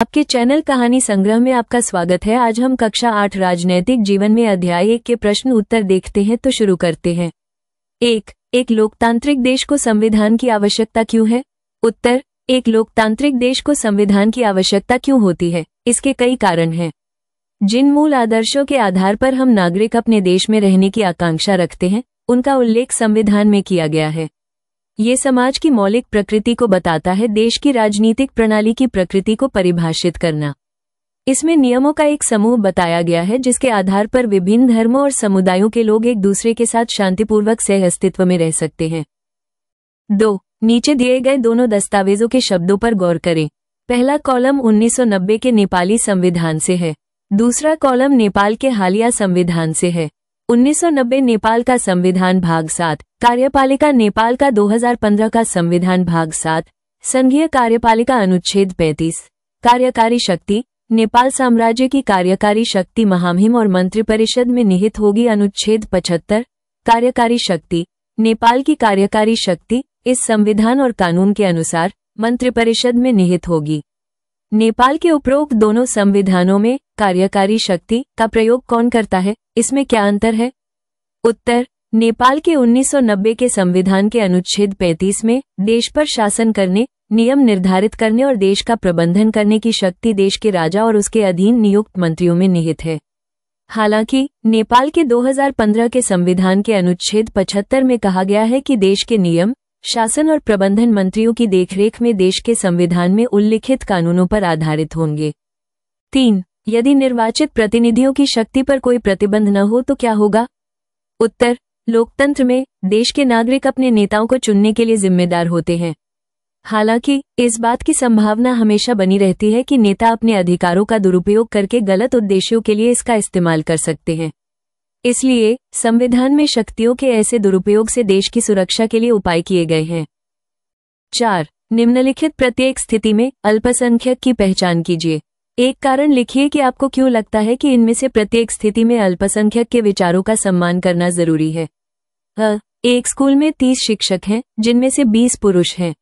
आपके चैनल कहानी संग्रह में आपका स्वागत है। आज हम कक्षा 8 राजनैतिक जीवन में अध्याय 1 के प्रश्न उत्तर देखते हैं, तो शुरू करते हैं। एक लोकतांत्रिक देश को संविधान की आवश्यकता क्यों है? उत्तर, एक लोकतांत्रिक देश को संविधान की आवश्यकता क्यों होती है? इसके कई कारण हैं। जिन मूल आदर्शों के आधार पर हम नागरिक अपने देश में रहने की आकांक्षा रखते हैं, उनका उल्लेख संविधान में किया गया है। ये समाज की मौलिक प्रकृति को बताता है। देश की राजनीतिक प्रणाली की प्रकृति को परिभाषित करना। इसमें नियमों का एक समूह बताया गया है, जिसके आधार पर विभिन्न धर्मों और समुदायों के लोग एक दूसरे के साथ शांतिपूर्वक सह अस्तित्व में रह सकते हैं। 2. नीचे दिए गए दोनों दस्तावेजों के शब्दों पर गौर करें। पहला कॉलम 1990 के नेपाली संविधान से है। दूसरा कॉलम नेपाल के हालिया संविधान से है। 1990 नेपाल का संविधान भाग 7, कार्यपालिका नेपाल का 2015 का संविधान भाग 7, संघीय कार्यपालिका अनुच्छेद 35, कार्यकारी शक्ति, नेपाल साम्राज्य की कार्यकारी शक्ति महामहिम और मंत्रिपरिषद में निहित होगी। अनुच्छेद 75, कार्यकारी शक्ति, नेपाल की कार्यकारी शक्ति इस संविधान और कानून के अनुसार मंत्रिपरिषद में निहित होगी। नेपाल के उपरोक्त दोनों संविधानों में कार्यकारी शक्ति का प्रयोग कौन करता है? इसमें क्या अंतर है? उत्तर, नेपाल के 1990 के संविधान के अनुच्छेद 35 में देश पर शासन करने, नियम निर्धारित करने और देश का प्रबंधन करने की शक्ति देश के राजा और उसके अधीन नियुक्त मंत्रियों में निहित है। हालांकि नेपाल के 2015 के संविधान के अनुच्छेद 75 में कहा गया है कि देश के नियम, शासन और प्रबंधन मंत्रियों की देखरेख में देश के संविधान में उल्लिखित कानूनों पर आधारित होंगे। 3. यदि निर्वाचित प्रतिनिधियों की शक्ति पर कोई प्रतिबंध न हो तो क्या होगा? उत्तर, लोकतंत्र में देश के नागरिक अपने नेताओं को चुनने के लिए जिम्मेदार होते हैं। हालांकि इस बात की संभावना हमेशा बनी रहती है कि नेता अपने अधिकारों का दुरुपयोग करके गलत उद्देश्यों के लिए इसका इस्तेमाल कर सकते हैं। इसलिए संविधान में शक्तियों के ऐसे दुरुपयोग से देश की सुरक्षा के लिए उपाय किए गए हैं। 4. निम्नलिखित प्रत्येक स्थिति में अल्पसंख्यक की पहचान कीजिए। एक कारण लिखिए कि आपको क्यों लगता है कि इनमें से प्रत्येक स्थिति में अल्पसंख्यक के विचारों का सम्मान करना जरूरी है। एक स्कूल में 30 शिक्षक हैं, जिनमें से 20 पुरुष हैं।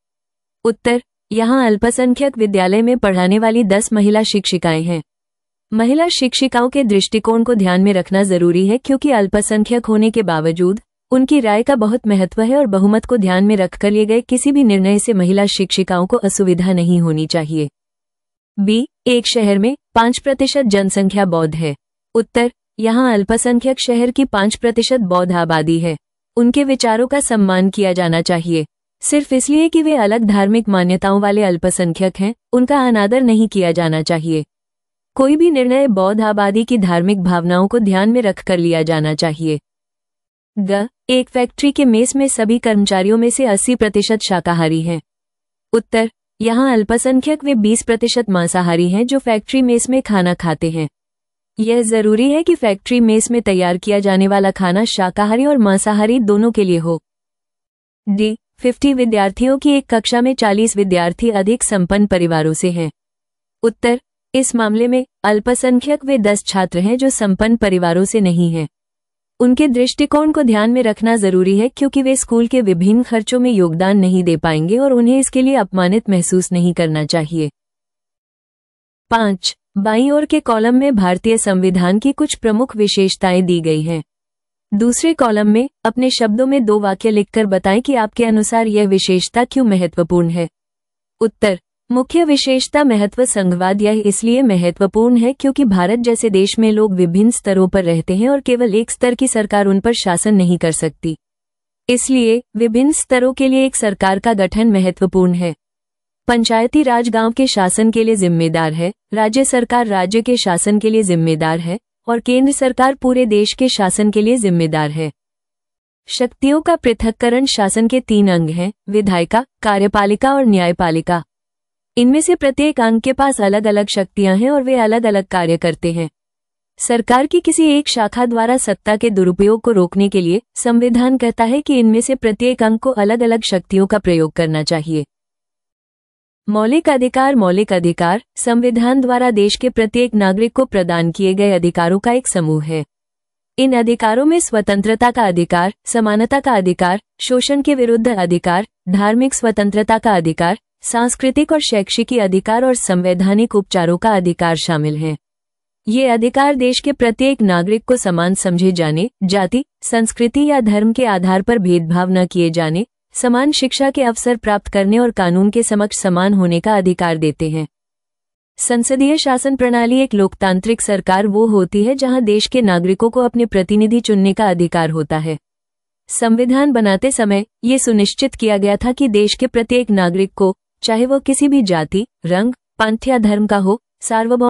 उत्तर, यहाँ अल्पसंख्यक विद्यालय में पढ़ाने वाली 10 महिला शिक्षिकाएं हैं। महिला शिक्षिकाओं के दृष्टिकोण को ध्यान में रखना जरूरी है, क्योंकि अल्पसंख्यक होने के बावजूद उनकी राय का बहुत महत्व है और बहुमत को ध्यान में रखकर लिए गए किसी भी निर्णय से महिला शिक्षिकाओं को असुविधा नहीं होनी चाहिए। एक शहर में 5% जनसंख्या बौद्ध है। उत्तर, यहाँ अल्पसंख्यक शहर की 5% बौद्ध आबादी है। उनके विचारों का सम्मान किया जाना चाहिए। सिर्फ इसलिए कि वे अलग धार्मिक मान्यताओं वाले अल्पसंख्यक हैं, उनका अनादर नहीं किया जाना चाहिए। कोई भी निर्णय बौद्ध आबादी की धार्मिक भावनाओं को ध्यान में रखकर लिया जाना चाहिए। एक फैक्ट्री के मेस में सभी कर्मचारियों में से 80% शाकाहारी हैं। उत्तर, यहाँ अल्पसंख्यक वे 20% मांसाहारी हैं जो फैक्ट्री मेस में खाना खाते हैं। यह जरूरी है कि फैक्ट्री मेस में तैयार किया जाने वाला खाना शाकाहारी और मांसाहारी दोनों के लिए हो। 50 विद्यार्थियों की एक कक्षा में 40 विद्यार्थी अधिक संपन्न परिवारों से हैं। उत्तर, इस मामले में अल्पसंख्यक वे 10 छात्र हैं जो संपन्न परिवारों से नहीं हैं। उनके दृष्टिकोण को ध्यान में रखना जरूरी है, क्योंकि वे स्कूल के विभिन्न खर्चों में योगदान नहीं दे पाएंगे और उन्हें इसके लिए अपमानित महसूस नहीं करना चाहिए। 5. बाईं ओर के कॉलम में भारतीय संविधान की कुछ प्रमुख विशेषताएं दी गई हैं। दूसरे कॉलम में अपने शब्दों में 2 वाक्य लिखकर बताएं कि आपके अनुसार यह विशेषता क्यों महत्वपूर्ण है। उत्तर, मुख्य विशेषता महत्व संघवाद यह इसलिए महत्वपूर्ण है क्योंकि भारत जैसे देश में लोग विभिन्न स्तरों पर रहते हैं और केवल एक स्तर की सरकार उन पर शासन नहीं कर सकती। इसलिए विभिन्न स्तरों के लिए एक सरकार का गठन महत्वपूर्ण है। पंचायती राज गांव के शासन के लिए जिम्मेदार है, राज्य सरकार राज्य के शासन के लिए जिम्मेदार है और केंद्र सरकार पूरे देश के शासन के लिए जिम्मेदार है। शक्तियों का पृथक्करण शासन के 3 अंग हैं, विधायिका, कार्यपालिका और न्यायपालिका। इनमें से प्रत्येक अंग के पास अलग अलग शक्तियां हैं और वे अलग अलग कार्य करते हैं। सरकार की किसी एक शाखा द्वारा सत्ता के दुरुपयोग को रोकने के लिए संविधान कहता है कि इनमें से प्रत्येक अंग को अलग अलग शक्तियों का प्रयोग करना चाहिए। मौलिक अधिकार संविधान द्वारा देश के प्रत्येक नागरिक को प्रदान किए गए अधिकारों का एक समूह है। इन अधिकारों में स्वतंत्रता का अधिकार, समानता का अधिकार, शोषण के विरुद्ध अधिकार, धार्मिक स्वतंत्रता का अधिकार, सांस्कृतिक और शैक्षिक अधिकार और संवैधानिक उपचारों का अधिकार शामिल है। ये अधिकार देश के प्रत्येक नागरिक को समान समझे जाने, जाति, संस्कृति या धर्म के आधार पर भेदभाव न किए जाने, समान शिक्षा के अवसर प्राप्त करने और कानून के समक्ष समान होने का अधिकार देते हैं। संसदीय शासन प्रणाली एक लोकतांत्रिक सरकार वो होती है जहां देश के नागरिकों को अपने प्रतिनिधि चुनने का अधिकार होता है। संविधान बनाते समय ये सुनिश्चित किया गया था कि देश के प्रत्येक नागरिक को, चाहे वो किसी भी जाति, रंग, पंथ या धर्म का हो, सार्वभौम